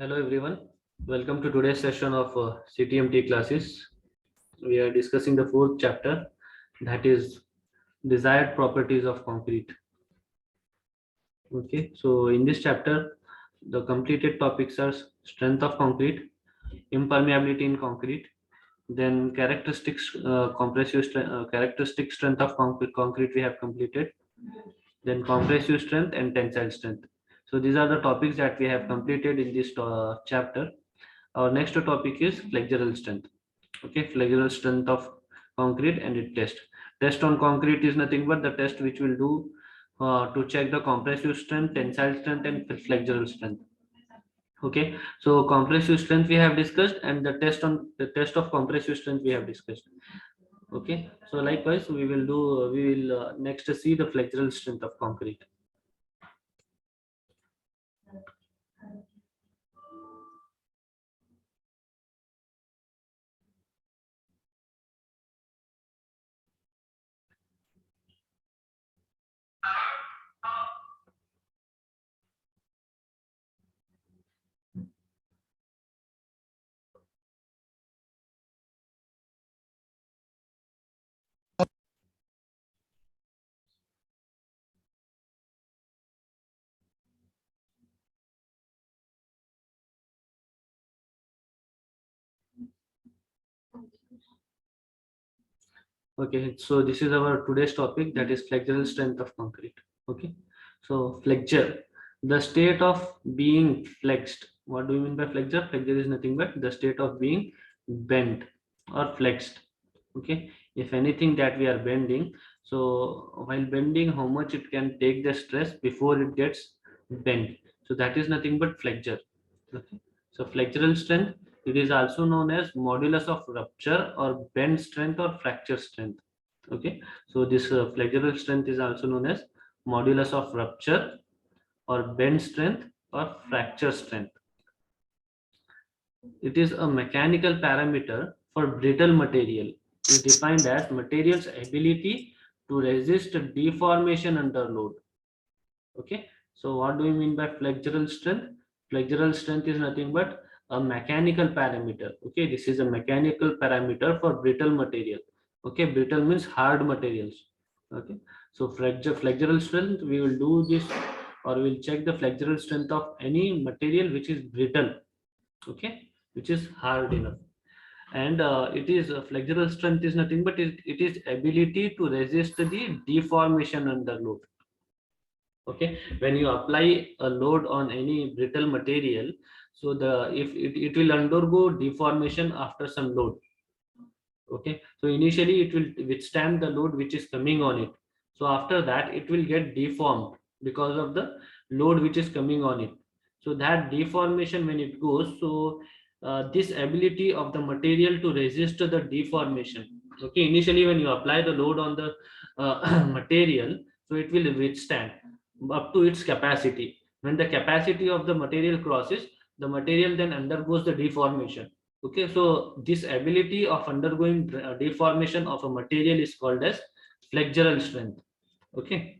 Hello everyone, welcome to today's session of CTMT classes. We are discussing the fourth chapter, that is desired properties of concrete. Okay, so in this chapter, the completed topics are strength of concrete, impermeability in concrete, then characteristics, characteristic strength of concrete we have completed, then compressive strength and tensile strength. So these are the topics that we have completed in this chapter. Our next topic is flexural strength. Okay, flexural strength of concrete and its test on concrete is nothing but the test which will do to check the compressive strength, tensile strength and flexural strength. Okay, so compressive strength we have discussed, and the test of compressive strength we have discussed. Okay, so likewise we will next see the flexural strength of concrete. Okay, so this is our today's topic, that is flexural strength of concrete. Okay, so flexure, the state of being flexed. What do you mean by flexure? Flexure is nothing but the state of being bent or flexed. Okay, if anything that we are bending, so while bending, how much it can take the stress before it gets bent. So that is nothing but flexure. Okay, so flexural strength, it is also known as modulus of rupture or bend strength or fracture strength. Okay, so this flexural strength is also known as modulus of rupture or bend strength or fracture strength. It is a mechanical parameter for brittle material. It is defined as material's ability to resist deformation under load. Okay, so what do we mean by flexural strength? Flexural strength is nothing but a mechanical parameter. Okay, this is a mechanical parameter for brittle material. Okay, brittle means hard materials. Okay, so flexural strength, we will do this, or we will check the flexural strength of any material which is brittle. Okay, which is hard enough. And it is flexural strength is nothing but it is ability to resist the deformation under load. Okay, when you apply a load on any brittle material, so it will undergo deformation after some load. Okay, so initially it will withstand the load which is coming on it, so after that it will get deformed because of the load which is coming on it. So that deformation, when it goes, so this ability of the material to resist the deformation. Okay, initially when you apply the load on the material, so it will withstand up to its capacity. When the capacity of the material crosses, the material then undergoes the deformation. Okay, so this ability of undergoing deformation of a material is called as flexural strength. Okay,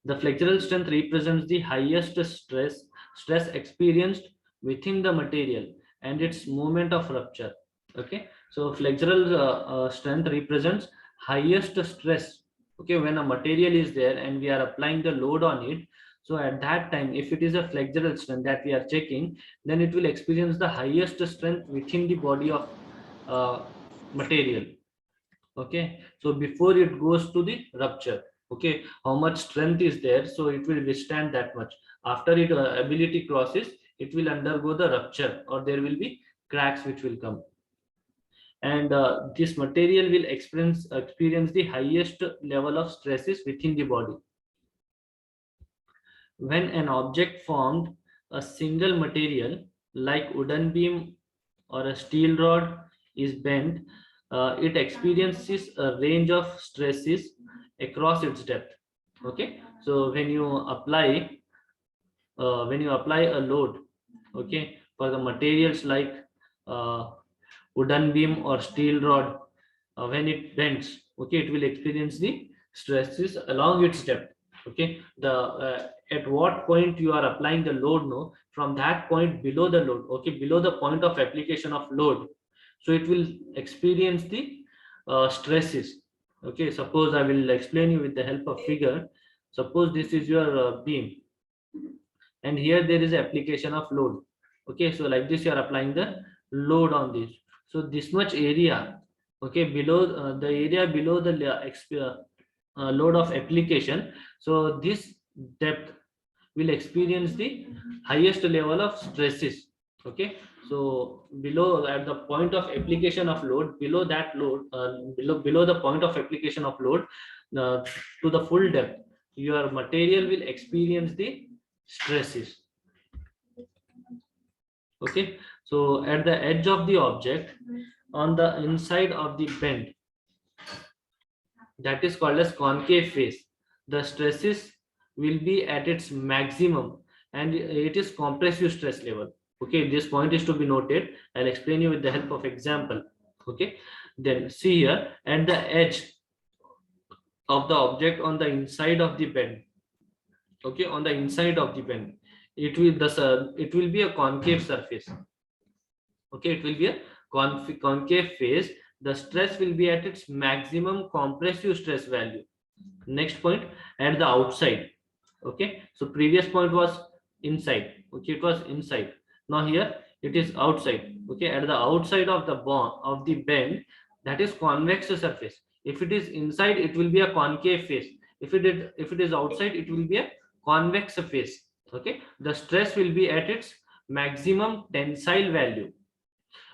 the flexural strength represents the highest stress experienced within the material and its moment of rupture. Okay, so flexural strength represents highest stress. Okay, when a material is there and we are applying the load on it, so at that time, if it is a flexural strength that we are checking, then it will experience the highest strength within the body of uh, material. Okay, so before it goes to the rupture, okay, how much strength is there, so it will withstand that much. After it ability crosses, it will undergo the rupture, or there will be cracks which will come. And this material will experience the highest level of stresses within the body. When an object formed a single material like wooden beam or a steel rod is bent, it experiences a range of stresses across its depth. Okay, so when you apply a load, okay, for the materials like uh, wooden beam or steel rod, when it bends, okay, it will experience the stresses along its depth. Okay, the at what point you are applying the load, no, from that point below the load, okay, below the point of application of load, so it will experience the stresses. Okay, suppose I will explain you with the help of figure. Suppose this is your beam, and here there is application of load. Okay, so like this you are applying the load on this. So this much area, okay, below the area below the load of application, so this depth will experience the highest level of stresses. Okay, so below, at the point of application of load, below that load, below the point of application of load, uh, to the full depth, your material will experience the stresses. Okay, so at the edge of the object, on the inside of the bend, that is called as concave face, the stresses will be at its maximum, and it is compressive stress level. Okay, this point is to be noted. I'll explain you with the help of example. Okay, then see here, at the edge of the object on the inside of the bend, okay, on the inside of the bend, it will it will be a concave surface. Okay, it will be a concave face. The stress will be at its maximum compressive stress value. Next point, at the outside. Okay, so previous point was inside. Okay, it was inside. Now here it is outside. Okay, at the outside of the bend, that is convex surface. If it is inside, it will be a concave face. If it is outside, it will be a convex face. Okay, the stress will be at its maximum tensile value.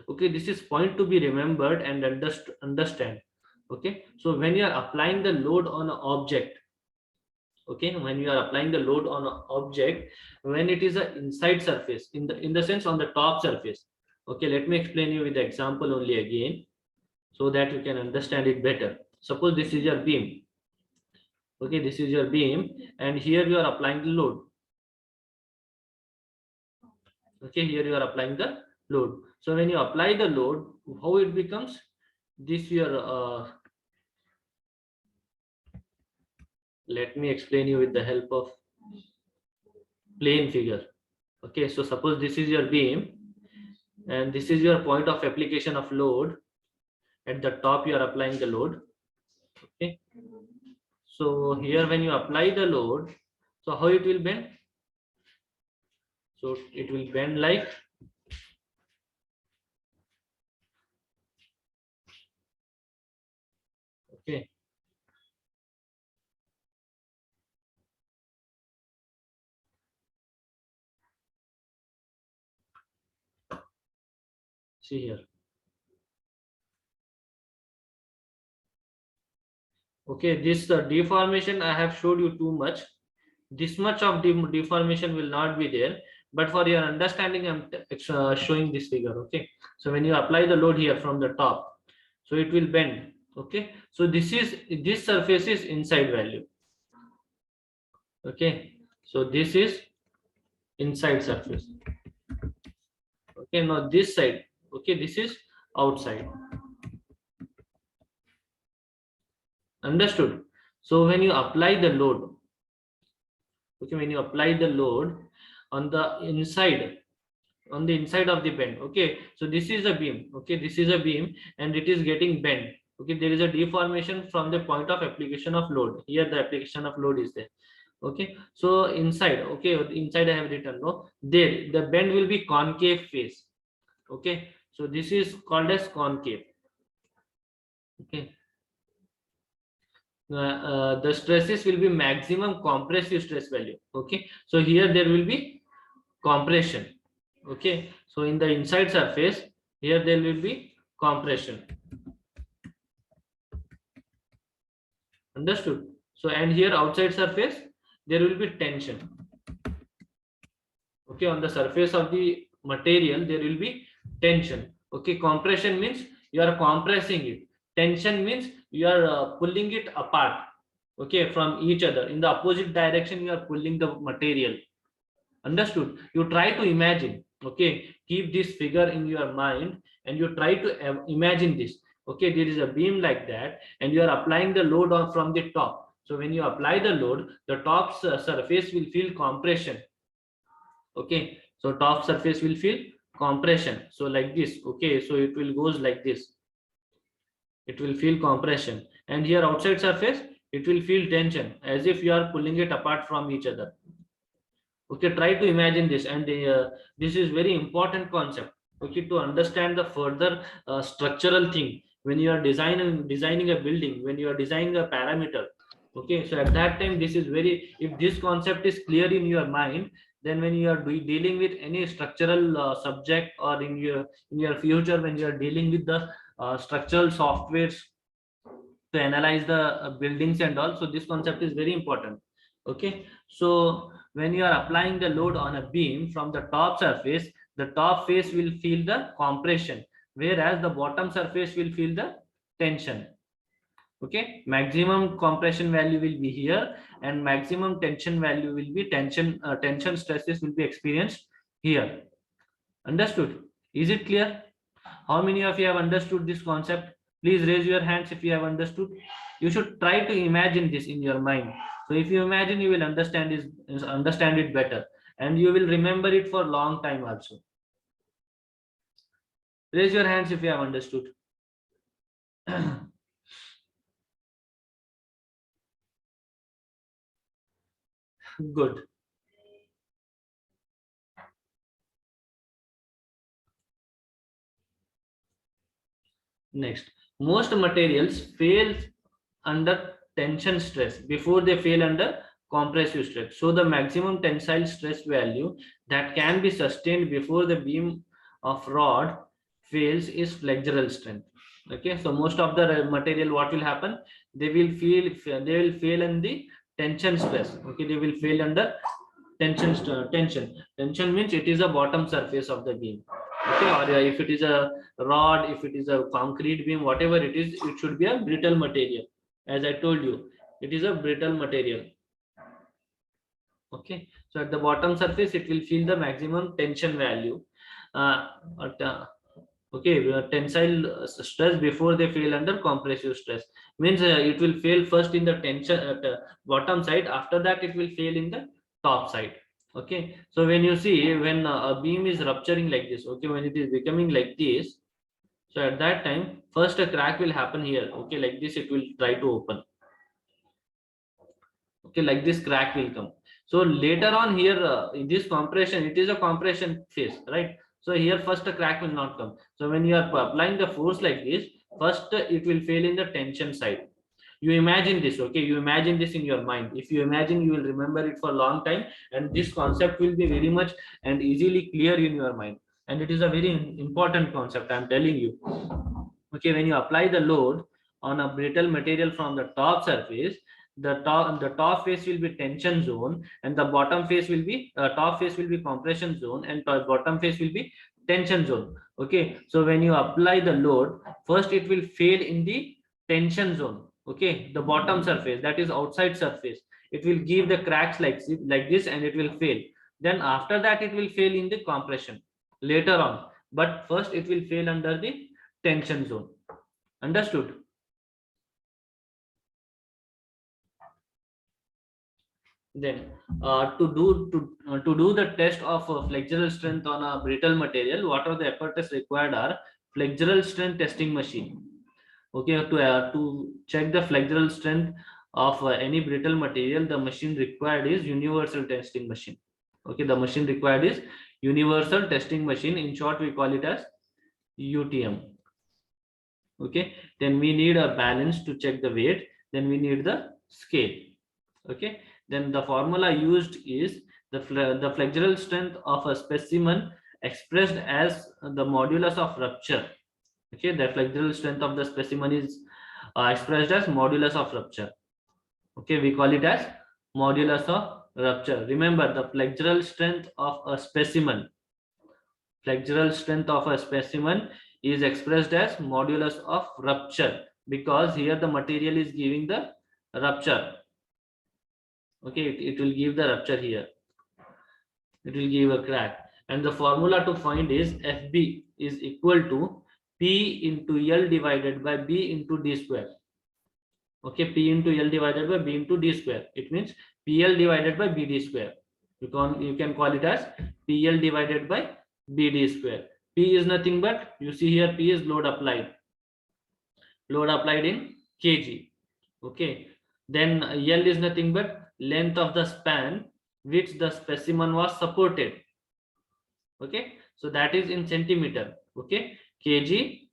Okay, this is point to be remembered and understand. Okay, so when you are applying the load on an object, okay, when you are applying the load on an object, when it is a inside surface, in the sense on the top surface. Okay, let me explain you with the example only again, so that you can understand it better. Suppose this is your beam. Okay, this is your beam, and here you are applying the load. Okay, here you are applying the load. So when you apply the load, how it becomes this your let me explain you with the help of plane figure. Okay, so suppose this is your beam, and this is your point of application of load. At the top you are applying the load. Okay, so here when you apply the load, so how it will bend? So it will bend like, okay, see here. Okay, this deformation I have showed you too much. This much of deformation will not be there, but for your understanding I'm showing this figure. Okay, so when you apply the load here from the top, so it will bend. Okay, so this surface is inside value. Okay, so this is inside surface. Okay, now this side, okay, this is outside. Understood? So when you apply the load, okay, when you apply the load on the inside, on the inside of the bend, okay, so this is a beam. Okay, this is a beam, and it is getting bent. Okay, there is a deformation from the point of application of load. Here the application of load is there. Okay, so inside, okay, inside I have written, no, there the bend will be concave face. Okay, so this is called as concave. Okay, the stresses will be maximum compressive stress value. Okay, so here there will be compression. Okay, so in the inside surface, here there will be compression. Understood? So and here outside surface there will be tension. Okay, on the surface of the material there will be tension. Okay, compression means you are compressing it. Tension means you are pulling it apart. Okay, from each other in the opposite direction, you are pulling the material. Understood? You try to imagine. Okay, keep this figure in your mind and you try to imagine this. Okay, there is a beam like that and you are applying the load on from the top. So when you apply the load, the top surface will feel compression. Okay, so top surface will feel compression. So like this. Okay, so it will goes like this. It will feel compression, and here outside surface it will feel tension, as if you are pulling it apart from each other. Okay, try to imagine this, and this is very important concept. Okay, to understand the further structural thing when you are designing a building, when you are designing a parameter. Okay, so at that time this is very, if this concept is clear in your mind, then when you are dealing with any structural subject, or in your future when you are dealing with the structural softwares to analyze the buildings and all, so this concept is very important. Okay, so when you are applying the load on a beam from the top surface, the top face will feel the compression, whereas the bottom surface will feel the tension. Okay, maximum compression value will be here, and maximum tension value will be tension stresses will be experienced here. Understood? Is it clear? How many of you have understood this concept? Please raise your hands if you have understood. You should try to imagine this in your mind. So if you imagine, you will understand it better, and you will remember it for a long time also. Raise your hands if you have understood. Good. Next, most materials fail under tension stress before they fail under compressive stress. So the maximum tensile stress value that can be sustained before the beam of rod fails is flexural strength. Okay, so most of the material, what will happen? They will fail in the tension stress. Okay, they will fail under tension means it is a bottom surface of the beam. Okay, or if it is a rod, if it is a concrete beam, whatever it is, it should be a brittle material. As I told you, it is a brittle material. Okay, so at the bottom surface it will feel the maximum tension value. But, okay, tensile stress before they fail under compressive stress means it will fail first in the tension at the bottom side, after that it will fail in the top side. Okay, so when you see, when a beam is rupturing like this, okay, when it is becoming like this, so at that time first a crack will happen here. Okay, like this it will try to open. Okay, like this crack will come. So later on here, in this compression, it is a compression phase, right? So here first a crack will not come. So when you are applying the force like this, first it will fail in the tension side. You imagine this. Okay, you imagine this in your mind. If you imagine, you will remember it for a long time, and this concept will be very much and easily clear in your mind, and it is a very important concept, I'm telling you. Okay, when you apply the load on a brittle material from the top surface, the top face will be tension zone, and the bottom face will be top face will be compression zone, and bottom face will be tension zone. Okay, so when you apply the load, first it will fail in the tension zone. Okay, the bottom surface, that is outside surface, it will give the cracks like this, and it will fail. Then after that it will fail in the compression later on, but first it will fail under the tension zone. Understood? Then to do the test of flexural strength on a brittle material, what are the apparatus required are flexural strength testing machine. Okay, to check the flexural strength of any brittle material, the machine required is universal testing machine. Okay, the machine required is universal testing machine. In short, we call it as UTM. Okay, then we need a balance to check the weight, then we need the scale. Okay, then the formula used is the flexural strength of a specimen expressed as the modulus of rupture. Okay, the flexural strength of the specimen is expressed as modulus of rupture. Okay, we call it as modulus of rupture. Remember, the flexural strength of a specimen, flexural strength of a specimen is expressed as modulus of rupture, because here the material is giving the rupture. Okay, it will give the rupture here, it will give a crack, and the formula to find is FB is equal to P into L divided by B into D square. Okay, P into L divided by B into D square. It means PL divided by BD square. You can call it as PL divided by BD square. P is nothing but, you see here, P is load applied in kg. Okay, then L is nothing but length of the span which the specimen was supported. Okay, so that is in centimeter. Okay, kg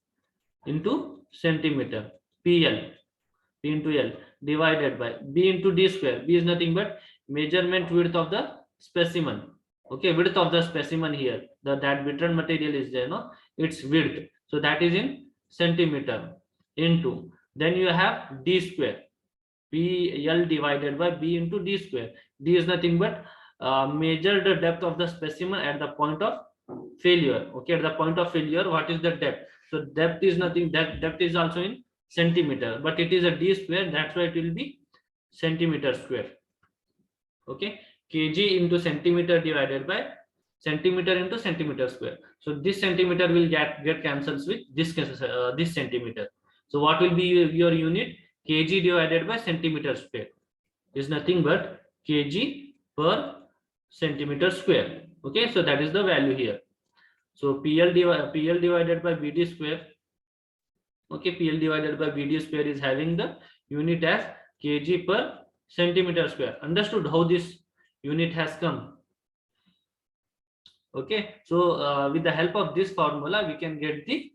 into centimeter. PL, P into L divided by B into D square. B is nothing but measurement width of the specimen. Okay, width of the specimen here, that bitter material is there, no, its width, so that is in centimeter, into, then you have D square, PL divided by B into D square. D is nothing but measure the depth of the specimen at the point of failure. Okay, at the point of failure, what is the depth? So depth is nothing, depth is also in centimeter, but it is a D square, that's why it will be centimeter square. Okay, kg into centimeter divided by centimeter into centimeter square. So this centimeter will get cancels with this centimeter. So what will be your unit? Kg divided by centimeter square is nothing but kg per centimeter square. Okay, so that is the value here. So PL divided by BD square. Okay, PL divided by BD square is having the unit as kg per centimeter square. Understood how this unit has come? Okay, so with the help of this formula, we can get the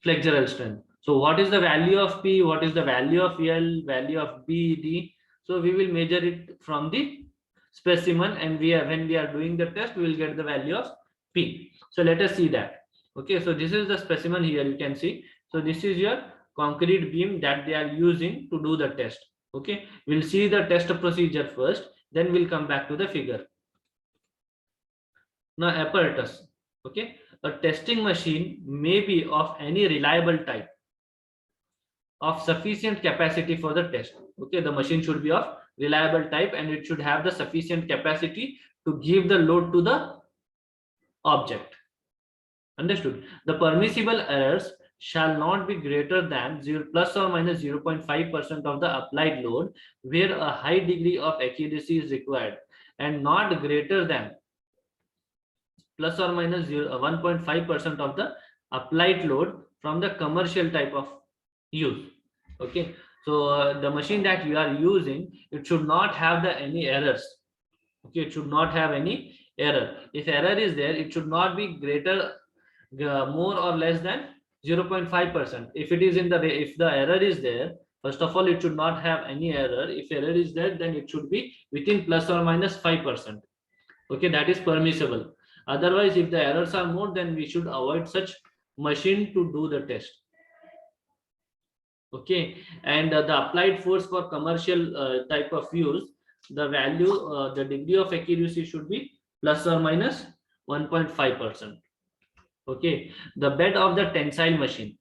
flexural strength. So what is the value of P? What is the value of L? Value of B, D? So we will measure it from the specimen, and when we are doing the test, we will get the value of P. So let us see that. Okay, so this is the specimen here, you can see. So this is your concrete beam that they are using to do the test. Okay, we'll see the test procedure first, then we'll come back to the figure. Now apparatus. Okay, a testing machine may be of any reliable type, of sufficient capacity for the test. Okay, the machine should be of reliable type and it should have the sufficient capacity to give the load to the object. Understood? The permissible errors shall not be greater than plus or minus 0.5% of the applied load where a high degree of accuracy is required, and not greater than plus or minus 1.5% of the applied load from the commercial type of use. Okay, so the machine that you are using, it should not have any errors. Okay, it should not have any error. If error is there, it should not be greater, more or less than 0.5%. If it is if the error is there, first of all, it should not have any error. If error is there, then it should be within plus or minus 5%. Okay, that is permissible. Otherwise, if the errors are more, then we should avoid such machine to do the test. Okay, and the applied force for commercial type of use, the value, the degree of accuracy should be plus or minus 1.5%. Okay, the bed of the tensile machine.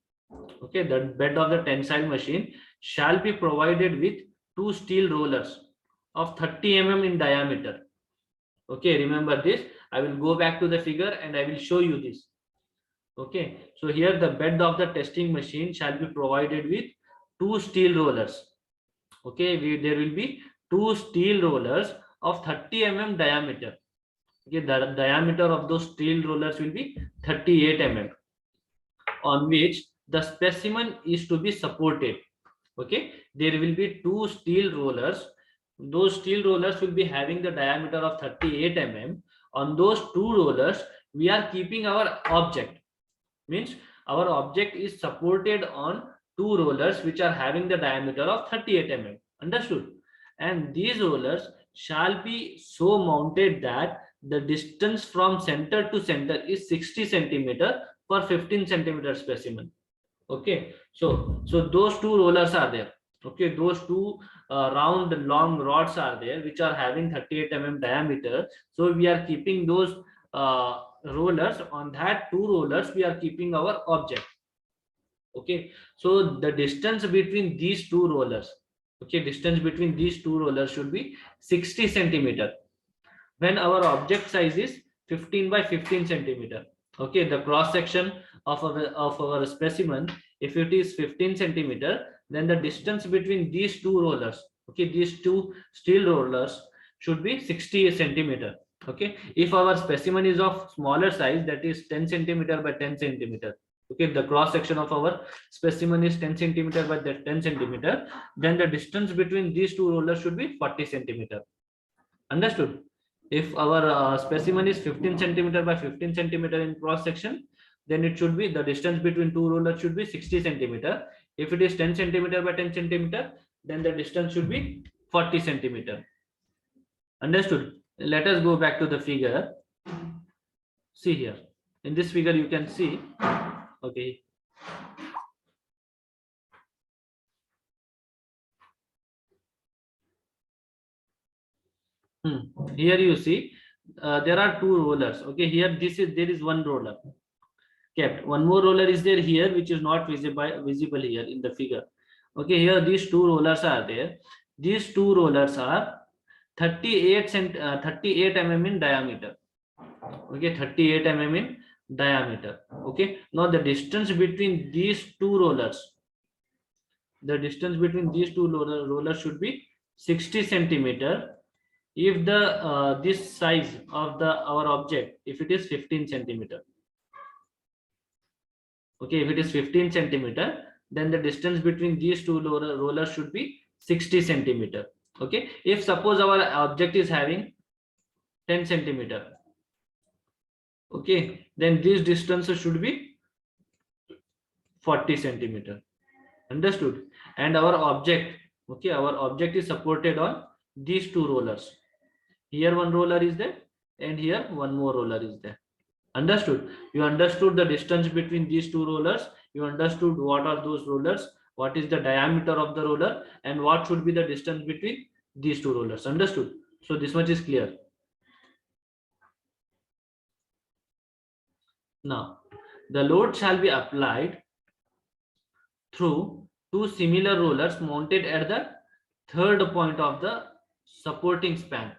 Okay, the bed of the tensile machine shall be provided with 2 steel rollers of 30 mm in diameter. Okay, remember this. I will go back to the figure and I will show you this. Okay, so here the bed of the testing machine shall be provided with 2 steel rollers. Okay, there will be 2 steel rollers of 30 mm diameter. Okay, the diameter of those steel rollers will be 38 mm, on which the specimen is to be supported. Okay, there will be 2 steel rollers. Those steel rollers will be having the diameter of 38 mm. On those 2 rollers, we are keeping our object. Means our object is supported on 2 rollers which are having the diameter of 38 mm. Understood? And these rollers shall be so mounted that the distance from center to center is 60 centimeter for 15 centimeter specimen. Okay, so those 2 rollers are there. Okay, those 2 round long rods are there which are having 38 mm diameter. So we are keeping those rollers. On that 2 rollers we are keeping our object. Okay, so the distance between these 2 rollers, okay, distance between these 2 rollers should be 60 centimeter when our object size is 15 by 15 centimeter. Okay, the cross section of our specimen, if it is 15 centimeter, then the distance between these two rollers, okay, these two steel rollers should be 60 centimeter. Okay, if our specimen is of smaller size, that is 10 centimeter by 10 centimeter, okay, the cross section of our specimen is 10 centimeter by 10 centimeter, then the distance between these two rollers should be 40 centimeter. Understood? If our specimen is 15 centimeter by 15 centimeter in cross section, then it should be, the distance between two rollers should be 60 centimeter. If it is 10 centimeter by 10 centimeter, then the distance should be 40 centimeter. Understood? Let us go back to the figure. See here. In this figure, you can see, okay. Here you see, there are two rollers. Okay, here there is one roller kept. One more roller is there here, which is not visible here in the figure. Okay, here these two rollers are there. These two rollers are 38 mm in diameter. Okay, 38 mm in diameter. Okay, now the distance between these two rollers, rollers should be 60 centimeter. If the this size of the our object, if it is 15 centimeter, okay, if it is 15 centimeter, then the distance between these two rollers should be 60 centimeter. Okay, if suppose our object is having 10 centimeter, okay, then this distance should be 40 centimeter. Understood? And our object, okay, our object is supported on these two rollers. Here one roller is there, and here one more roller is there. Understood? You understood the distance between these two rollers. You understood what are those rollers, what is the diameter of the roller, and what should be the distance between these two rollers. Understood? So this much is clear. Now, the load shall be applied through two similar rollers mounted at the third point of the supporting span.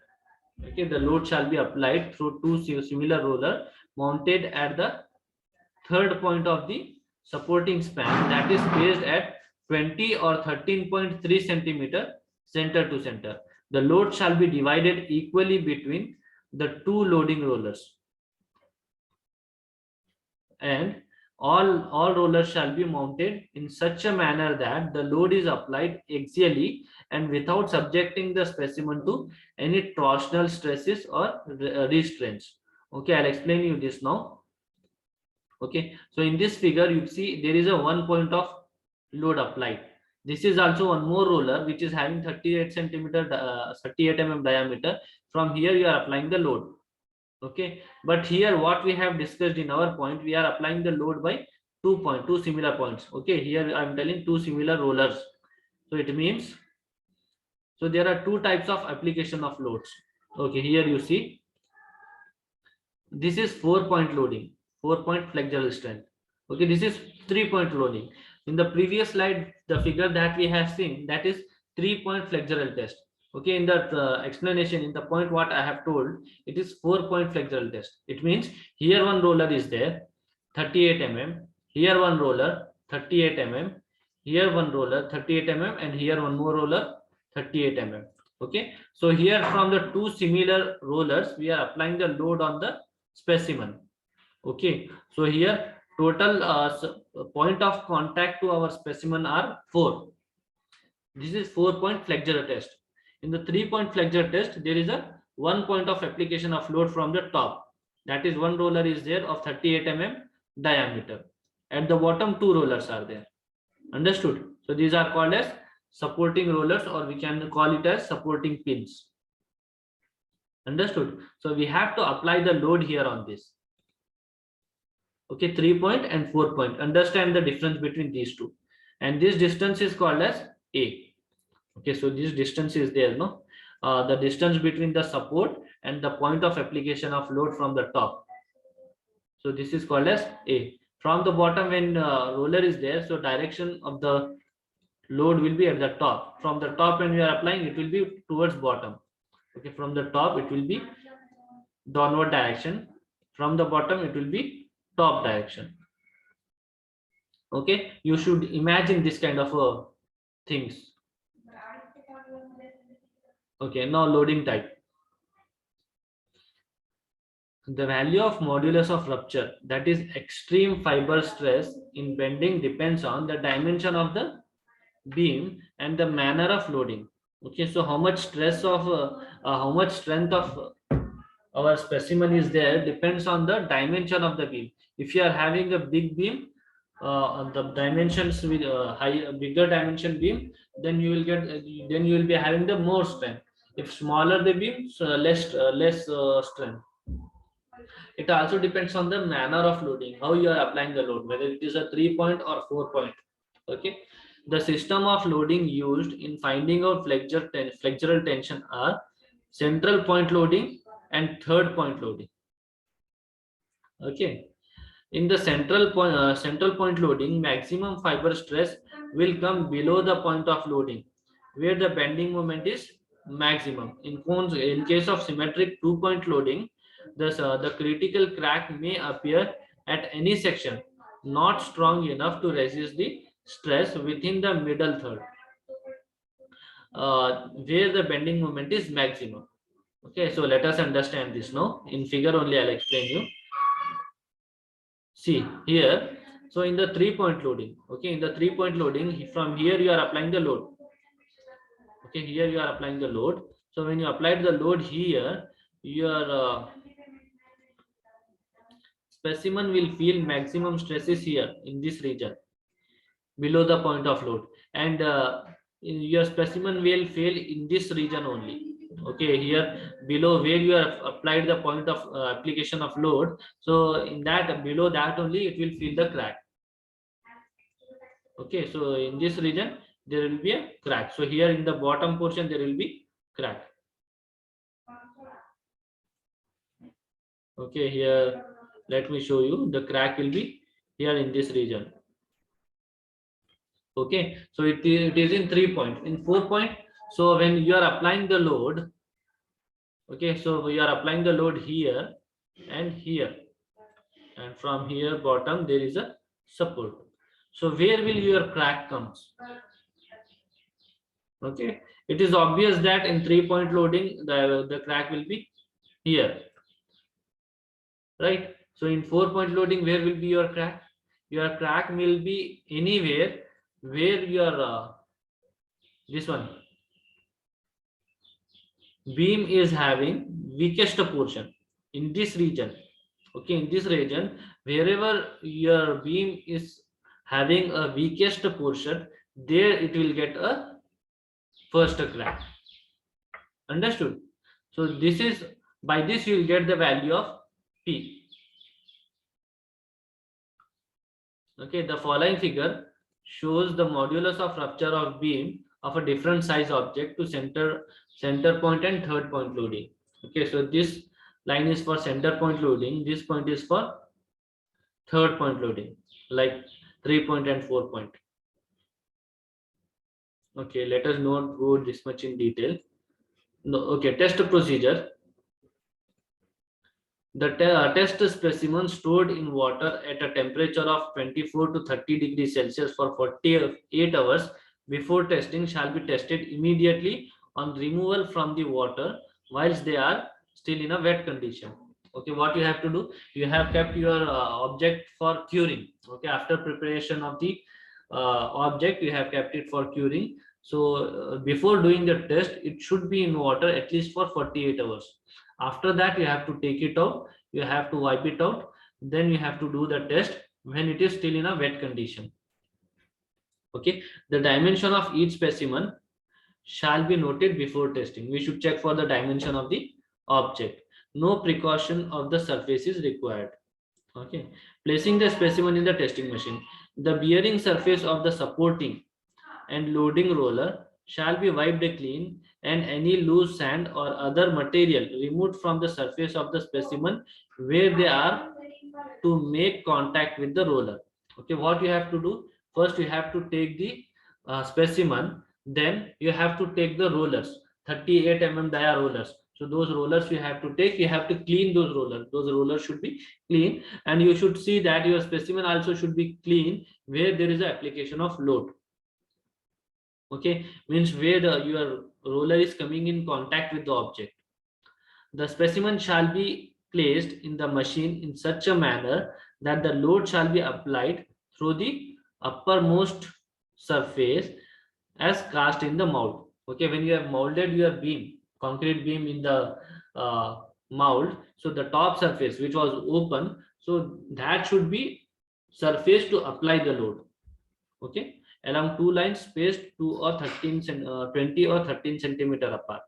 Okay, the load shall be applied through two similar rollers mounted at the third point of the supporting span, that is placed at 20 or 13.3 centimeter center to center. The load shall be divided equally between the two loading rollers, and all rollers shall be mounted in such a manner that the load is applied axially and without subjecting the specimen to any torsional stresses or restraints. Okay, I'll explain you this now. Okay, so in this figure you see there is a 1 point of load applied. This is also one more roller which is having 38 centimeter 38 mm diameter. From here you are applying the load. Okay, but here what we have discussed in our point, we are applying the load by two similar points. Okay, here I am telling two similar rollers, so it means, so there are two types of application of loads. Okay, here you see this is 4-point loading, 4-point flexural strength. Okay, this is 3-point loading. In the previous slide, the figure that we have seen, that is 3-point flexural test. Okay, in that explanation, in the point what I have told, it is 4-point flexural test. It means here one roller is there, 38 mm, here one roller, 38 mm, here one roller, 38 mm, and here one more roller, 38 mm. Okay, so here from the two similar rollers, we are applying the load on the specimen. Okay, so here total point of contact to our specimen are 4. This is 4-point flexure test. In the 3-point flexure test, there is a 1 point of application of load from the top. That is one roller is there of 38 mm diameter. At the bottom, two rollers are there. Understood? So these are called as supporting rollers, or we can call it as supporting pins. Understood? So we have to apply the load here on this. Okay, 3-point and 4-point. Understand the difference between these two. And this distance is called as A. Okay, so this distance is there, no? The distance between the support and the point of application of load from the top. So this is called as A. From the bottom, when roller is there, so direction of the load will be at the top. From the top, when we are applying, it will be towards bottom. Okay, from the top, it will be downward direction. From the bottom, it will be top direction. Okay, you should imagine this kind of a things. Okay, now loading type. The value of modulus of rupture, that is extreme fiber stress in bending, depends on the dimension of the beam and the manner of loading. Okay, so how much stress of how much strength of our specimen is there depends on the dimension of the beam. If you are having a big beam, the dimensions with bigger dimension beam, then you will get then you will be having the more strength. If smaller the beam, so less strength. It also depends on the manner of loading, how you are applying the load, whether it is a 3-point or 4-point. Okay, the system of loading used in finding out flexural tension are central point loading and third point loading. Okay, in the central point loading, maximum fiber stress will come below the point of loading, where the bending moment is maximum. In case of symmetric 2-point loading, the critical crack may appear at any section not strong enough to resist the stress within the middle third, where the bending moment is maximum. Okay, so let us understand this now. In figure only I'll explain you. See here, so in the 3-point loading, okay, in the 3-point loading, from here you are applying the load. Okay, here you are applying the load. So when you applied the load here, your specimen will feel maximum stresses here in this region below the point of load, and your specimen will fail in this region only. Okay, here below where you have applied the point of application of load, so in that below that only it will feel the crack. Okay, so in this region there will be a crack. So here in the bottom portion there will be crack. Okay, here let me show you, the crack will be here in this region. Okay, so it is in 3-point. In 4-point, so when you are applying the load, okay, so you are applying the load here and here, and from here bottom there is a support. So where will your crack comes? Okay, it is obvious that in 3-point loading the crack will be here, right? So in 4-point loading, where will be your crack? Your crack will be anywhere where your this one beam is having weakest portion, in this region. Okay, in this region, wherever your beam is having a weakest portion, there it will get a first crack. Understood? So this is, by this you will get the value of P. Okay, the following figure shows the modulus of rupture of beam of a different size object to center point and third point loading. Okay, so this line is for center point loading, this point is for third point loading, like 3-point and 4-point. Okay, let us not go this much in detail. No, okay, test procedure. The test specimen stored in water at a temperature of 24 to 30 degrees Celsius for 48 hours before testing shall be tested immediately on removal from the water whilst they are still in a wet condition. Okay, what you have to do, you have kept your object for curing. Okay, after preparation of the object, you have kept it for curing. So before doing the test, it should be in water at least for 48 hours. After that, you have to take it out, you have to wipe it out, then you have to do the test when it is still in a wet condition. Okay, the dimension of each specimen shall be noted before testing. We should check for the dimension of the object. No precaution of the surface is required. Okay, placing the specimen in the testing machine. The bearing surface of the supporting and loading roller shall be wiped clean and any loose sand or other material removed from the surface of the specimen where they are to make contact with the roller. Okay, what you have to do, first you have to take the specimen, then you have to take the rollers, 38 dia rollers. So those rollers you have to take, you have to clean those rollers should be clean, and you should see that your specimen also should be clean where there is an application of load. Okay, means where your roller is coming in contact with the object. The specimen shall be placed in the machine in such a manner that the load shall be applied through the uppermost surface as cast in the mold. Okay, when you have molded your beam, concrete beam in the mold, so the top surface which was open, so that should be surface to apply the load. Okay, along two lines spaced 20 or 13 centimeter apart.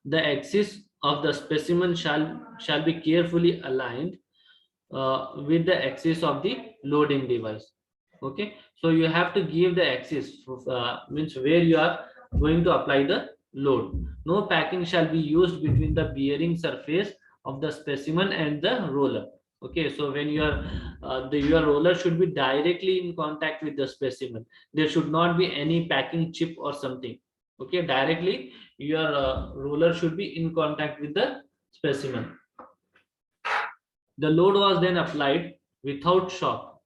The axis of the specimen shall be carefully aligned with the axis of the loading device. Okay, so you have to give the axis means where you are going to apply the load. No packing shall be used between the bearing surface of the specimen and the roller. Okay, so when your roller should be directly in contact with the specimen, there should not be any packing chip or something. Okay, directly your roller should be in contact with the specimen. The load was then applied without shock,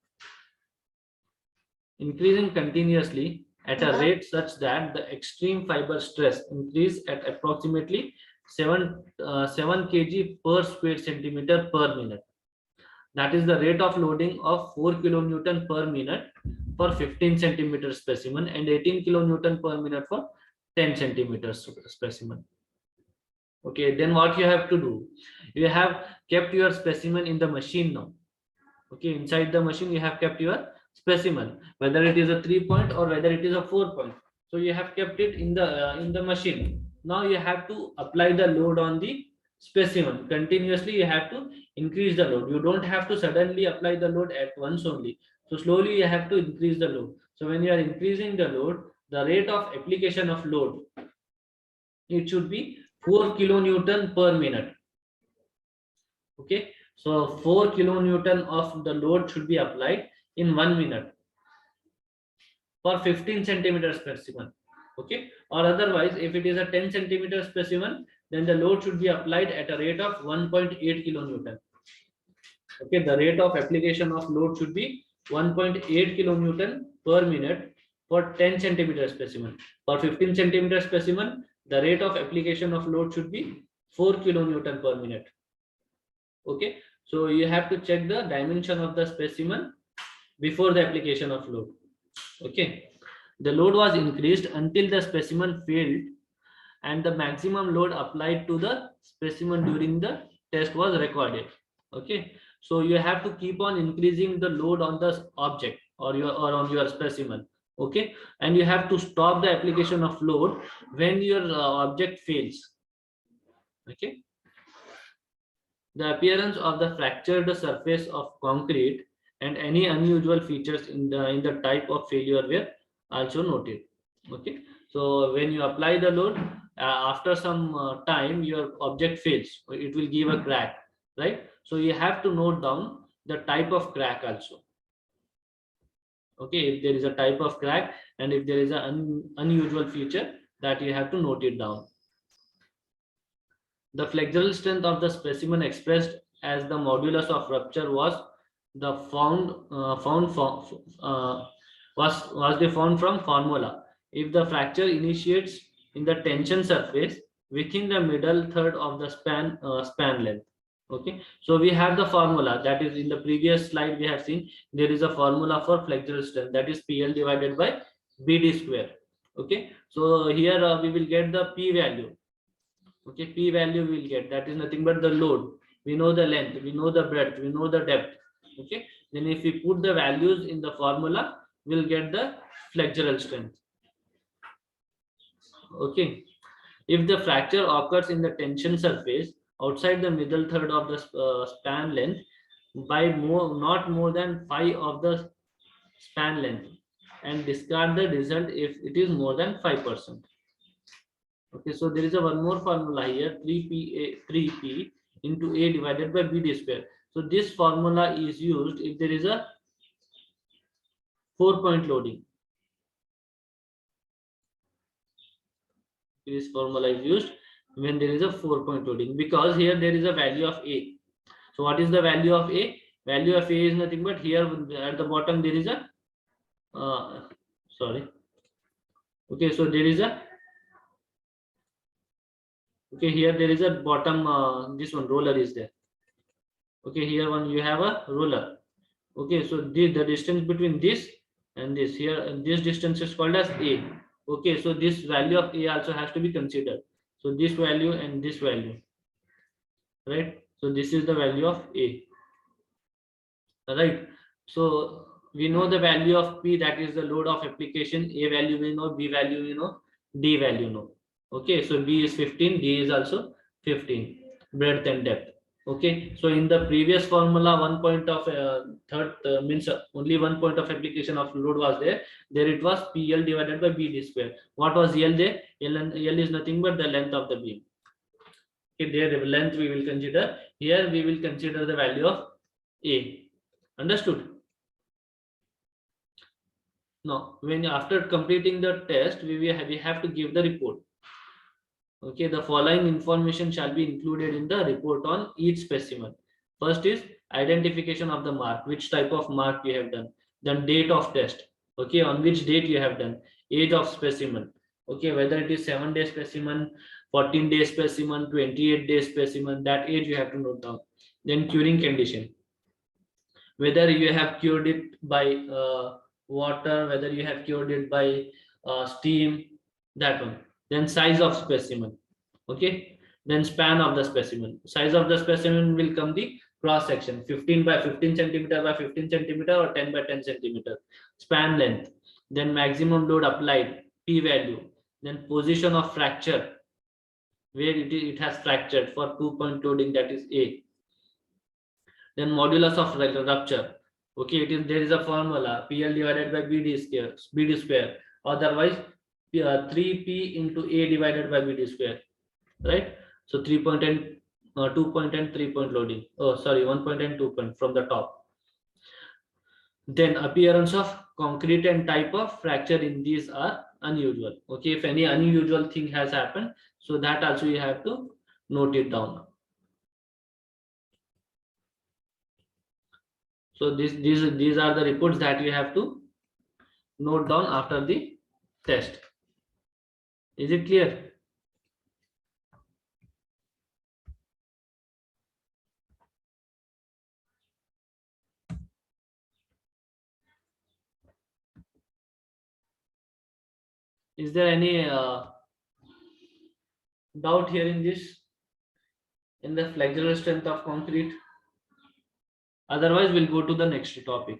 increasing continuously at a rate such that the extreme fiber stress increased at approximately 7 kg per square centimeter per minute. That is the rate of loading of 4 kilonewton per minute for 15 centimeter specimen and 18 kilonewton per minute for 10 centimeters specimen. Okay, then what you have to do? You have kept your specimen in the machine now. Okay, inside the machine you have kept your specimen, whether it is a 3-point or whether it is a 4-point. So you have kept it in the machine. Now you have to apply the load on the specimen continuously. You have to increase the load. You don't have to suddenly apply the load at once only. So slowly you have to increase the load. So when you are increasing the load, the rate of application of load, it should be 4 kilonewton per minute. Okay, so 4 kilonewton of the load should be applied in 1 minute for 15 centimeter specimen. Okay, or otherwise if it is a 10 centimeter specimen, then the load should be applied at a rate of 1.8 kilonewton. Okay, the rate of application of load should be 1.8 kilonewton per minute for 10 centimeter specimen. For 15 centimeter specimen, the rate of application of load should be 4 kilonewton per minute. Okay, so you have to check the dimension of the specimen before the application of load. Okay, the load was increased until the specimen failed and the maximum load applied to the specimen during the test was recorded. Okay, so you have to keep on increasing the load on the object or on your specimen. Okay, and you have to stop the application of load when your object fails. Okay, the appearance of the fractured surface of concrete and any unusual features in the type of failure were also noted. Okay, so when you apply the load, after some time your object fails, it will give a crack, right? So you have to note down the type of crack also. Okay, if there is a type of crack and if there is an unusual feature, that you have to note it down. The flexural strength of the specimen expressed as the modulus of rupture was the was the found from formula. If the fracture initiates in the tension surface within the middle third of the span length. Okay, so we have the formula that is in the previous slide we have seen. There is a formula for flexural strength, that is PL divided by BD square. Okay, so here we will get the P value. Okay, P value we will get, that is nothing but the load. We know the length, we know the breadth, we know the depth. Okay, then if we put the values in the formula, we'll get the flexural strength. Okay, if the fracture occurs in the tension surface outside the middle third of the span length by not more than 5 of the span length, and discard the result if it is more than 5%. Okay, so there is a one more formula here, 3p into A divided by BD square. So this formula is used if there is a 4-point loading. This formula is used when there is a 4-point loading, because here there is a value of A. So what is the value of A? Value of A is nothing but here at the bottom there is a sorry, Okay, so there is a, okay, here there is a bottom, this one roller is there. Okay, here one you have a roller. Okay, so the distance between this and this here, and this distance is called as A. Okay, so this value of A also has to be considered. So this value and this value, right? So this is the value of A, right? So we know the value of P, that is the load of application. A value we know, B value we know, D value know. Okay, so B is 15, D is also 15, breadth and depth. Okay, so in the previous formula, one point of third means only 1 point of application of load was there. There it was PL divided by BD square. What was L there? L is nothing but the length of the beam. Okay, there the length we will consider. Here we will consider the value of A. Understood? Now, when after completing the test, we have to give the report. Okay, the following information shall be included in the report on each specimen. First is identification of the mark, which type of mark you have done. Then date of test. Okay, on which date you have done. Age of specimen. Okay, whether it is 7-day specimen, 14-day specimen, 28-day specimen, that age you have to note down. Then curing condition. Whether you have cured it by water, whether you have cured it by steam, that one. Then size of specimen. Okay, then span of the specimen. Size of the specimen will come the cross section, 15 by 15 centimeter by 15 centimeter or 10 by 10 centimeter. Span length, then maximum load applied, P value, then position of fracture, where it has fractured for 2-point loading, that is A. Then modulus of rupture. Okay, there is a formula, PL divided by BD square. Otherwise, 3P into A divided by BD square. Right? So 3-point and 2-point and 3-point loading. Oh, sorry, 1-point and 2-point from the top. Then appearance of concrete and type of fracture in these are unusual. Okay, if any unusual thing has happened, so that also you have to note it down. So these are the reports that you have to note down after the test. Is it clear? Is there any doubt here in this, in the flexural strength of concrete? Otherwise, we'll go to the next topic.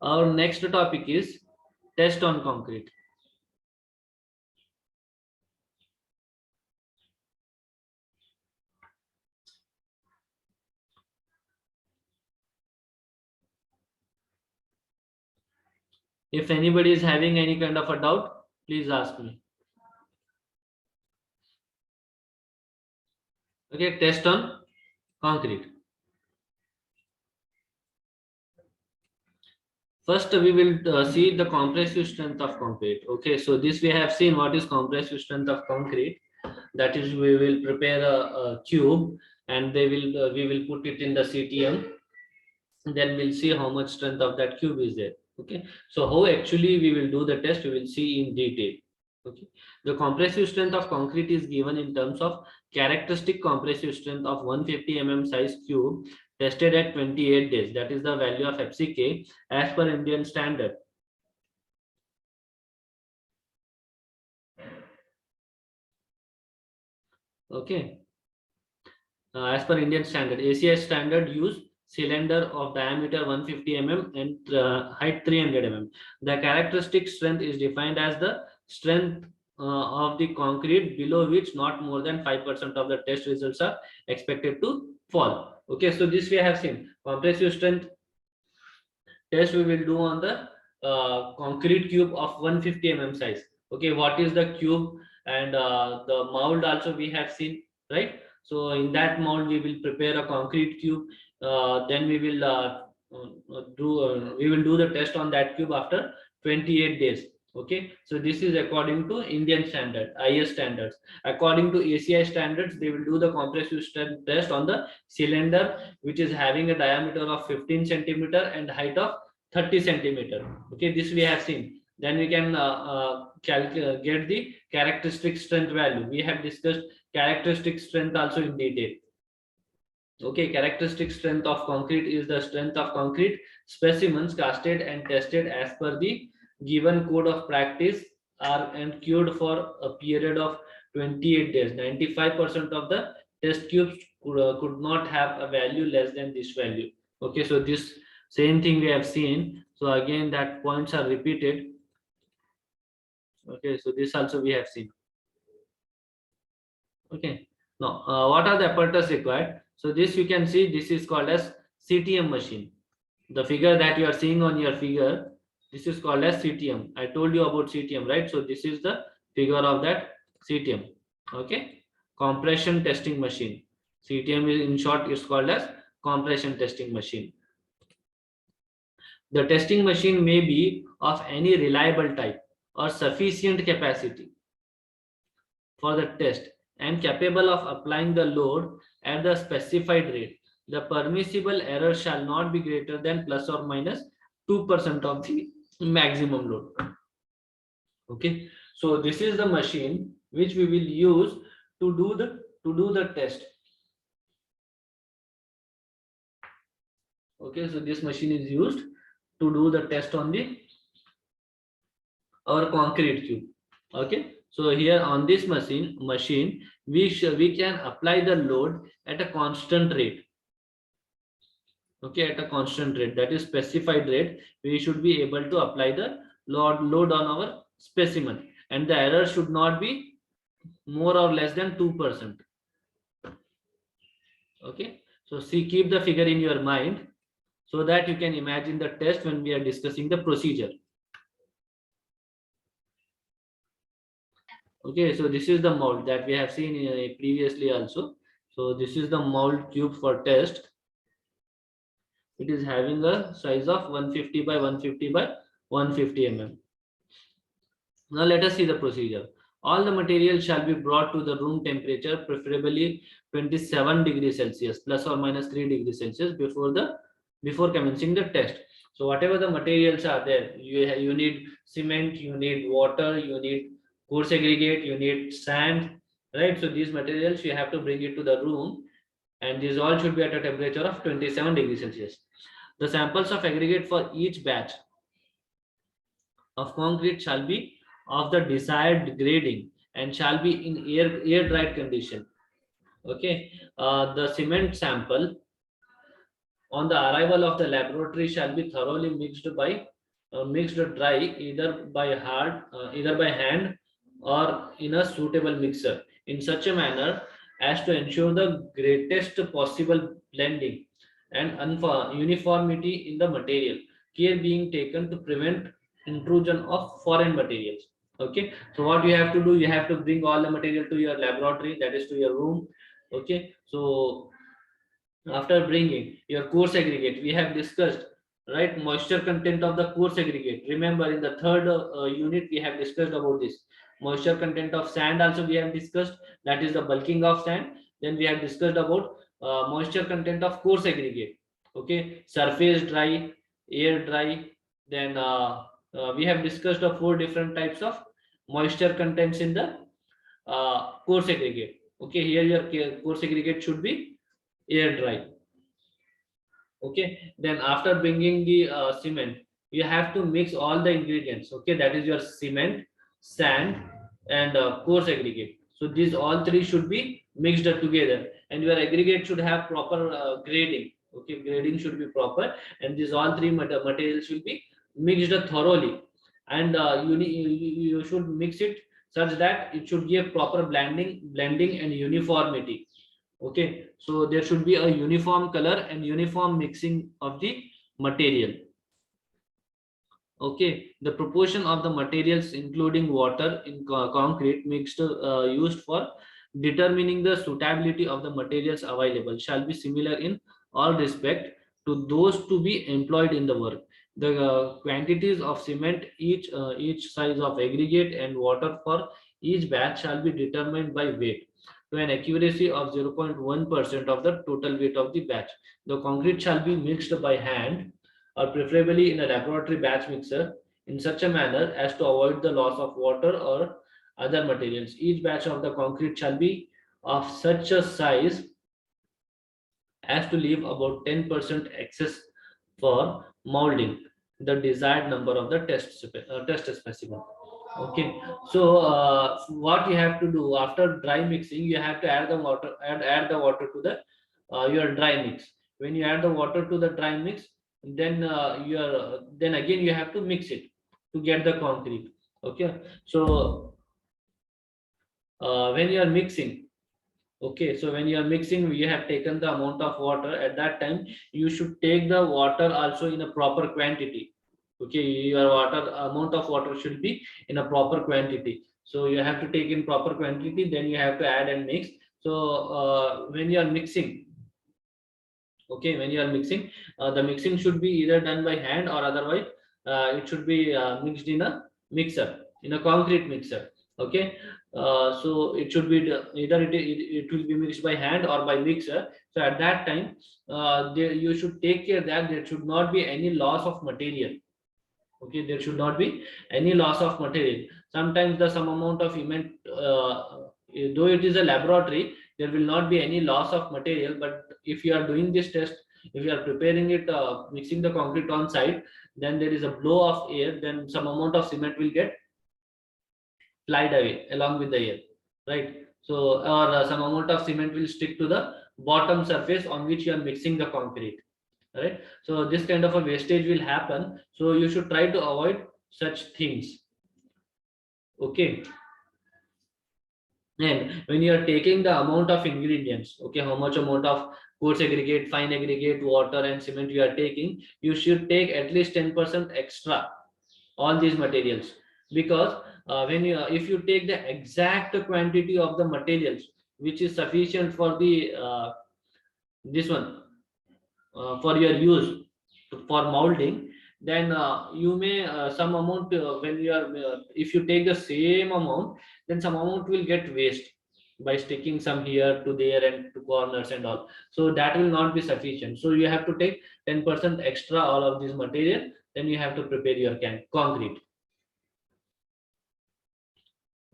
Our next topic is test on concrete. If anybody is having any kind of a doubt, please ask me. Okay, test on concrete. First, we will see the compressive strength of concrete. Okay, so this we have seen what is compressive strength of concrete. That is, we will prepare a cube and we will put it in the CTM. Then we'll see how much strength of that cube is there. Okay, so how actually we will do the test, we will see in detail. Okay, the compressive strength of concrete is given in terms of characteristic compressive strength of 150 mm size cube tested at 28 days. That is the value of FCK as per Indian standard. Okay, as per Indian standard, ACI standard use cylinder of diameter 150 mm and height 300 mm. The characteristic strength is defined as the strength of the concrete below which not more than 5% of the test results are expected to fall. Okay, so this we have seen. Compressive strength test we will do on the concrete cube of 150 mm size. Okay, what is the cube and the mold also we have seen, right? So in that mold we will prepare a concrete cube. Then we will do the test on that cube after 28 days. Okay, so this is according to Indian standard, IS standards. According to ACI standards, they will do the compressive strength test on the cylinder which is having a diameter of 15 centimeter and height of 30 centimeter. Okay, this we have seen. Then we can get the characteristic strength value. We have discussed characteristic strength also in detail. Okay, characteristic strength of concrete is the strength of concrete specimens casted and tested as per the given code of practice are and cured for a period of 28 days. 95% of the test cubes could not have a value less than this value. Okay, so this same thing we have seen. So again, that points are repeated. Okay, so this also we have seen. Okay, now what are the apparatus required? So this you can see, this is called as CTM machine. The figure that you are seeing on your figure, this is called as CTM. I told you about CTM, right? So this is the figure of that CTM. Okay, compression testing machine. CTM is in short is called as compression testing machine. The testing machine may be of any reliable type or sufficient capacity for the test and capable of applying the load at the specified rate. The permissible error shall not be greater than plus or minus 2% of the maximum load. Okay, so this is the machine which we will use to do the test. Okay, so this machine is used to do the test on the our concrete cube. Okay, so here on this machine we can apply the load at a constant rate. Okay, at a constant rate, that is specified rate, we should be able to apply the load on our specimen, and the error should not be more or less than 2%. Okay, so see, keep the figure in your mind so that you can imagine the test when we are discussing the procedure. Okay, so this is the mold that we have seen previously also. So this is the mold cube for test. It is having a size of 150 by 150 by 150 mm. Now let us see the procedure. All the material shall be brought to the room temperature, preferably 27 degrees Celsius plus or minus 3 degrees Celsius before commencing the test. So whatever the materials are there, you need cement, you need water, you need coarse aggregate, you need sand, right? So these materials you have to bring it to the room, and these all should be at a temperature of 27 degrees Celsius. The samples of aggregate for each batch of concrete shall be of the desired grading and shall be in air dried condition. Okay, the cement sample on the arrival of the laboratory shall be thoroughly mixed dry either by hand or in a suitable mixer in such a manner as to ensure the greatest possible blending and uniformity in the material, care being taken to prevent intrusion of foreign materials. Okay, so what you have to do, you have to bring all the material to your laboratory, that is to your room. Okay, so after bringing your coarse aggregate, we have discussed, right, moisture content of the coarse aggregate. Remember, in the third unit we have discussed about this moisture content of sand also we have discussed, that is the bulking of sand. Then we have discussed about moisture content of coarse aggregate. Okay, surface dry, air dry. Then we have discussed the 4 different types of moisture contents in the coarse aggregate. Okay, here your coarse aggregate should be air dry. Okay, then after bringing the cement, you have to mix all the ingredients. Okay, that is your cement, sand, and coarse aggregate. So these all three should be mixed together, and your aggregate should have proper grading. Okay, grading should be proper, and these all three materials will be mixed thoroughly, and you should mix it such that it should give proper blending and uniformity. Okay, so there should be a uniform color and uniform mixing of the material. Okay, the proportion of the materials including water in concrete mixed used for determining the suitability of the materials available shall be similar in all respect to those to be employed in the work. The quantities of cement, each size of aggregate and water for each batch shall be determined by weight to an accuracy of 0.1% of the total weight of the batch. The concrete shall be mixed by hand or preferably in a laboratory batch mixer in such a manner as to avoid the loss of water or other materials. Each batch of the concrete shall be of such a size as to leave about 10% excess for molding the desired number of the test specimen. Okay, so what you have to do after dry mixing, you have to add the water, add the water to the your dry mix. When you add the water to the dry mix, then then again you have to mix it to get the concrete. Okay, so when you are mixing, okay, so when you are mixing, you have taken the amount of water. At that time, you should take the water also in a proper quantity. Okay, your water amount of water should be in a proper quantity. So you have to take in proper quantity, then you have to add and mix. So when you are mixing, okay, when you are mixing, the mixing should be either done by hand or otherwise it should be mixed in a mixer, in a concrete mixer. Okay, so it should be either it will be mixed by hand or by mixer. So at that time you should take care that there should not be any loss of material. Okay, there should not be any loss of material. Sometimes the some amount of event, though it is a laboratory, there will not be any loss of material, but if you are doing this test, if you are preparing it, mixing the concrete on site, then there is a blow of air, then some amount of cement will get flied away along with the air, right? So or some amount of cement will stick to the bottom surface on which you are mixing the concrete, right? So this kind of a wastage will happen, so you should try to avoid such things. Okay, and when you are taking the amount of ingredients, okay, how much amount of coarse aggregate, fine aggregate, water and cement you are taking, you should take at least 10% extra all these materials, because when you if you take the exact quantity of the materials which is sufficient for the this one for your use for molding, then you may some amount when you are if you take the same amount, then some amount will get waste by sticking some here to there and to corners and all, so that will not be sufficient. So you have to take 10% extra all of this material, then you have to prepare your concrete.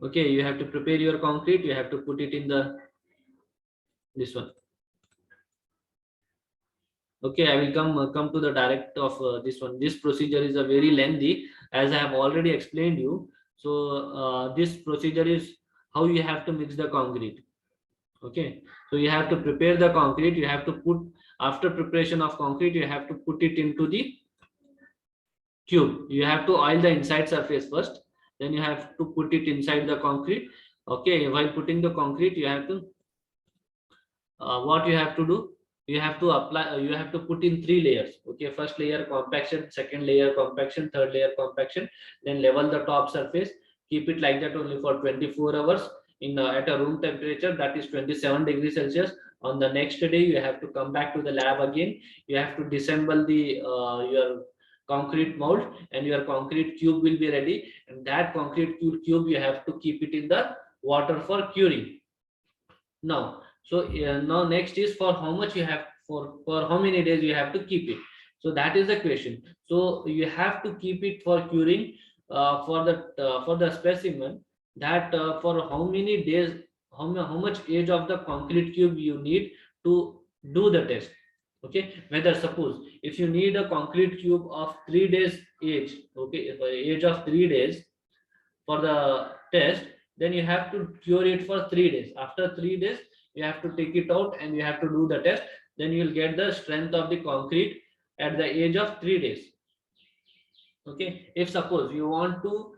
Okay, you have to prepare your concrete, you have to put it in the this one. Okay, I will come to the direct of this one. This procedure is a very lengthy, as I have already explained you. So this procedure is how you have to mix the concrete. Okay, so you have to prepare the concrete, you have to put, after preparation of concrete, you have to put it into the cube. You have to oil the inside surface first, then you have to put it inside the concrete. Okay, while putting the concrete, you have to what you have to do, you have to apply you have to put in 3 layers. Okay, first layer compaction, second layer compaction, third layer compaction, then level the top surface, keep it like that only for 24 hours in at a room temperature, that is 27 degrees Celsius. On the next day, you have to come back to the lab again, you have to disassemble the your concrete mold, and your concrete cube will be ready, and that concrete cube you have to keep it in the water for curing. Now, so now next is for how much you have, for how many days you have to keep it. So that is the question. So you have to keep it for curing for the specimen, that for how many days, how much age of the concrete cube you need to do the test. Okay, whether suppose if you need a concrete cube of 3 days age, okay, for age of 3 days for the test, then you have to cure it for 3 days. After 3 days, you have to take it out and you have to do the test. Then you will get the strength of the concrete at the age of 3 days. Okay, if suppose you want to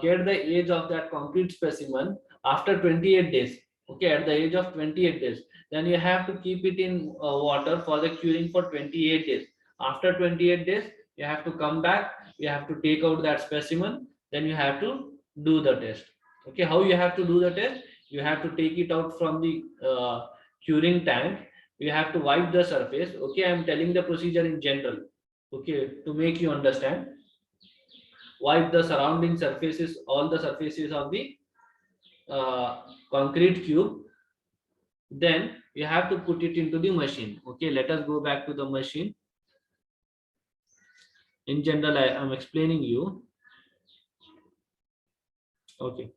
get the age of that concrete specimen after 28 days, okay, at the age of 28 days, then you have to keep it in water for the curing for 28 days. After 28 days, you have to come back, you have to take out that specimen, then you have to do the test. Okay, how you have to do the test? You have to take it out from the curing tank, you have to wipe the surface. Okay, I am telling the procedure in general, okay, to make you understand. Wipe the surrounding surfaces, all the surfaces of the concrete cube, then you have to put it into the machine. Okay, let us go back to the machine. In general, I am explaining you. Okay,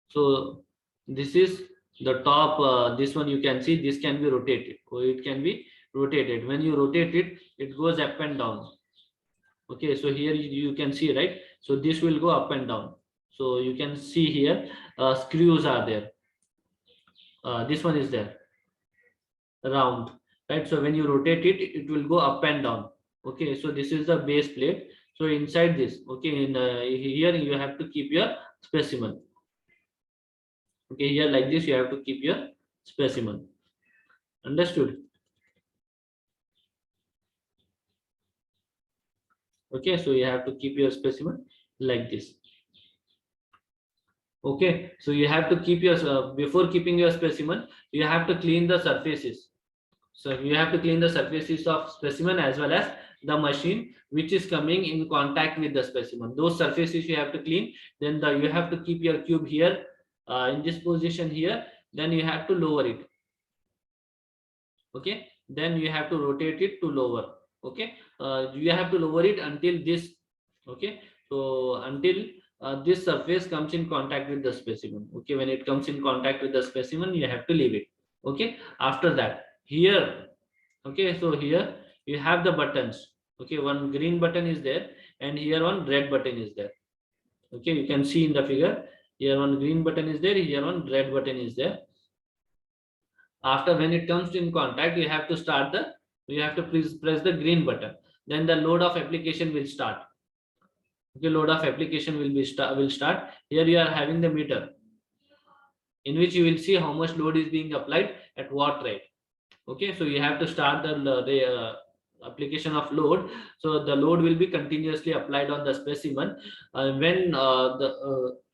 so this is the top. This one you can see, this can be rotated. So it can be rotated. When you rotate it, it goes up and down. Okay, so here you can see, right? So this will go up and down. So you can see here screws are there. This one is there, round, right? So when you rotate it, it will go up and down. Okay, so this is the base plate. So inside this, okay, in here you have to keep your specimen. Okay, here like this you have to keep your specimen. Understood? Okay, so you have to keep your specimen like this. Okay, so you have to keep your before keeping your specimen, you have to clean the surfaces. So you have to clean the surfaces of specimen as well as the machine which is coming in contact with the specimen. Those surfaces you have to clean. Then you have to keep your cube here in this position here. Then you have to lower it. Okay, then you have to rotate it to lower. Okay, you have to lower it until this. Okay, so until this surface comes in contact with the specimen. Okay, when it comes in contact with the specimen, you have to leave it. Okay, after that here, okay, so here you have the buttons. Okay, one green button is there and here one red button is there. Okay, you can see in the figure, here one green button is there, here one red button is there. After when it comes in contact, you have to start the, you have to press the green button. Then the load of application will start. Okay, load of application will start. Here you are having the meter in which you will see how much load is being applied at what rate. Okay, so you have to start the application of load. So the load will be continuously applied on the specimen. When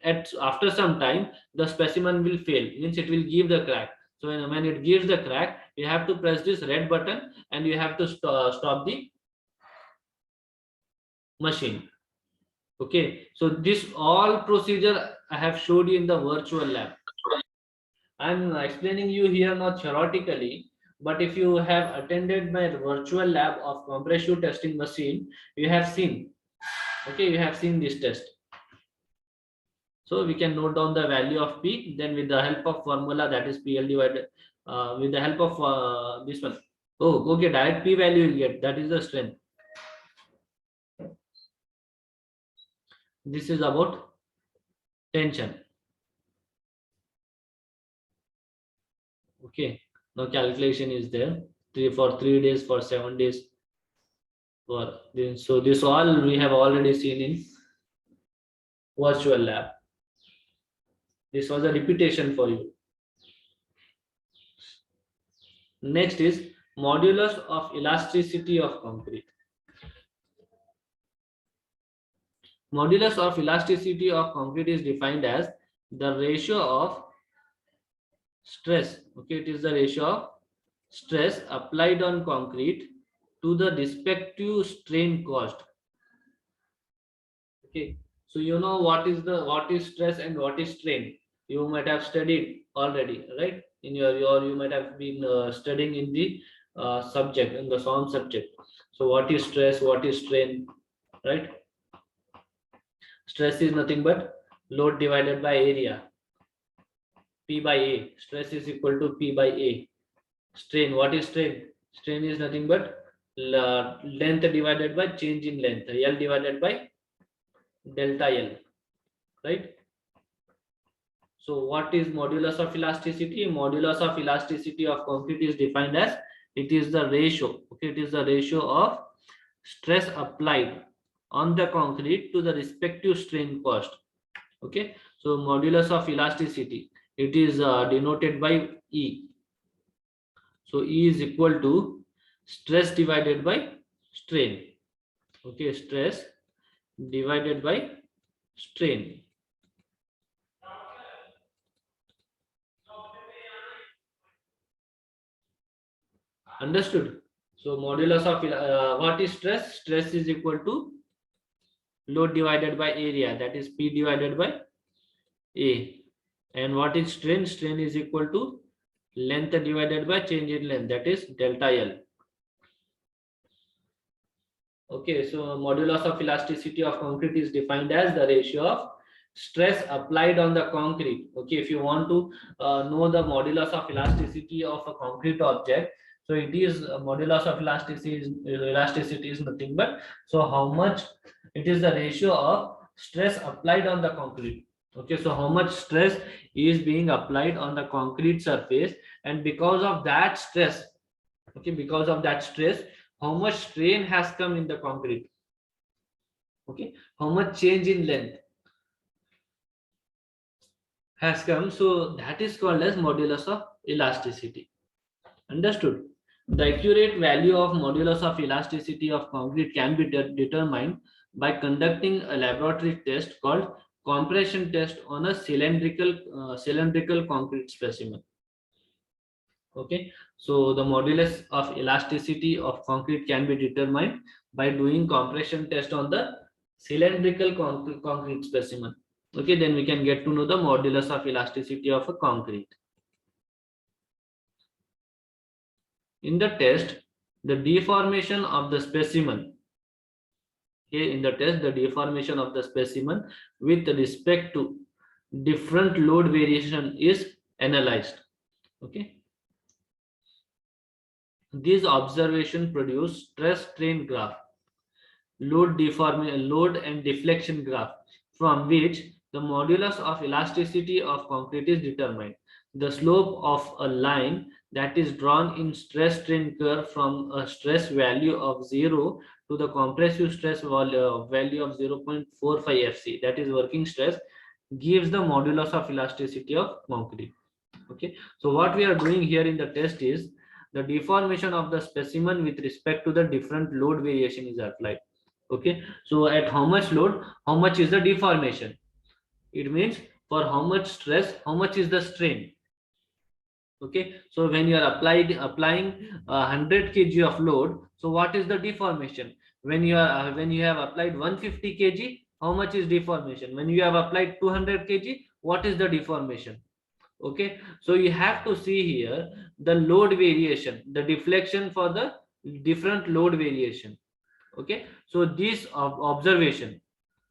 at after some time the specimen will fail, means it will give the crack. So when it gives the crack, you have to press this red button and you have to stop the machine. Okay, so this all procedure I have showed you in the virtual lab. I'm explaining you here not theoretically, but if you have attended my virtual lab of compressive testing machine, you have seen. Okay, you have seen this test. So we can note down the value of P. Then with the help of formula, that is PL divided. With the help of this one. Oh, okay, direct P value you get. That is the strength. This is about tension. Okay, now calculation is there. For 3 days, for 7 days. For this, so this all we have already seen in virtual lab. This was a repetition for you. Next is modulus of elasticity of concrete. Modulus of elasticity of concrete is defined as the ratio of stress. Okay, it is the ratio of stress applied on concrete to the respective strain caused. Okay, so you know what is stress and what is strain. You might have studied already, right? In your you might have been studying in the subject, in the SOM subject. So what is stress, what is strain, right? Stress is nothing but load divided by area. P by A. Stress is equal to P by A. Strain, what is strain? Strain is nothing but length divided by change in length. L divided by delta L, right? So what is modulus of elasticity? Modulus of elasticity of concrete is defined as, it is the ratio. Okay, it is the ratio of stress applied on the concrete to the respective strain cost. Okay, so modulus of elasticity, it is denoted by E. So E is equal to stress divided by strain. Okay, stress divided by strain. Understood? So modulus of what is stress? Stress is equal to load divided by area, that is P divided by A. And what is strain? Strain is equal to length divided by change in length, that is delta L. Okay, so modulus of elasticity of concrete is defined as the ratio of stress applied on the concrete. Okay, if you want to know the modulus of elasticity of a concrete object, so it is modulus of elasticity is nothing but so how much it is the ratio of stress applied on the concrete. Okay, so how much stress is being applied on the concrete surface, and because of that stress, okay, because of that stress, how much strain has come in the concrete. Okay, how much change in length has come, so that is called as modulus of elasticity. Understood? The accurate value of modulus of elasticity of concrete can be determined by conducting a laboratory test called compression test on a cylindrical concrete specimen. Okay, so the modulus of elasticity of concrete can be determined by doing compression test on the cylindrical concrete specimen. Okay, then we can get to know the modulus of elasticity of a concrete. In the test, the deformation of the specimen. Okay, in the test, the deformation of the specimen with respect to different load variation is analyzed. Okay, these observations produce stress strain graph, load and deflection graph, from which the modulus of elasticity of concrete is determined. The slope of a line that is drawn in stress strain curve from a stress value of 0 to the compressive stress value of 0.45 fc, that is working stress, gives the modulus of elasticity of concrete. Okay, so what we are doing here in the test is the deformation of the specimen with respect to the different load variation is applied. Okay, so at how much load, how much is the deformation? It means for how much stress, how much is the strain. Okay, so when you are applying 100 kg of load, so what is the deformation? When you have applied 150 kg, how much is deformation? When you have applied 200 kg, what is the deformation? Okay, so you have to see here the load variation, the deflection for the different load variation. Okay, so this observation,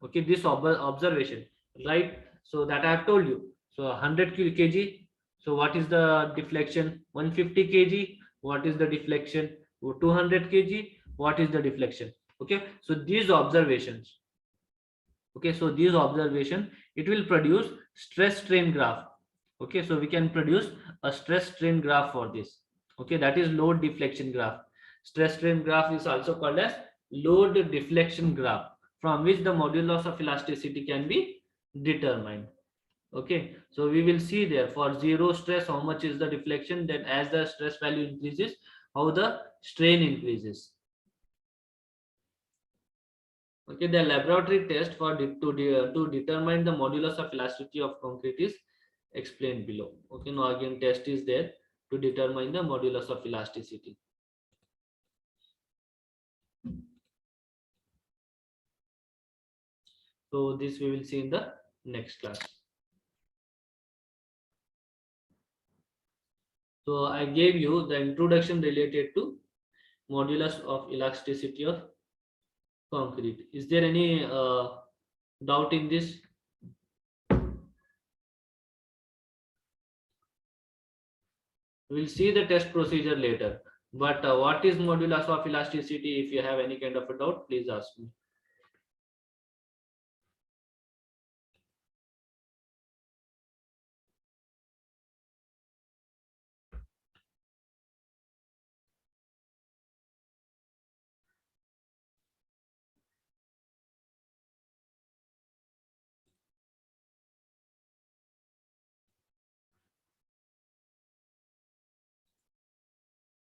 okay, this observation, right? So that I have told you, so 100 kg, so what is the deflection? 150 kg, what is the deflection? 200 kg, what is the deflection? Okay, so these observations, okay, so these observation, it will produce stress strain graph. Okay, so we can produce a stress strain graph for this. Okay, that is load deflection graph. Stress strain graph is also called as load deflection graph, from which the modulus of elasticity can be determined. Okay, so we will see there for zero stress how much is the deflection, then as the stress value increases, how the strain increases. Okay, the laboratory test for to determine the modulus of elasticity of concrete is explained below. Okay, now again test is there to determine the modulus of elasticity. So this we will see in the next class. So I gave you the introduction related to modulus of elasticity of concrete. Is there any doubt in this? We'll see the test procedure later. But what is modulus of elasticity? If you have any kind of a doubt, please ask me.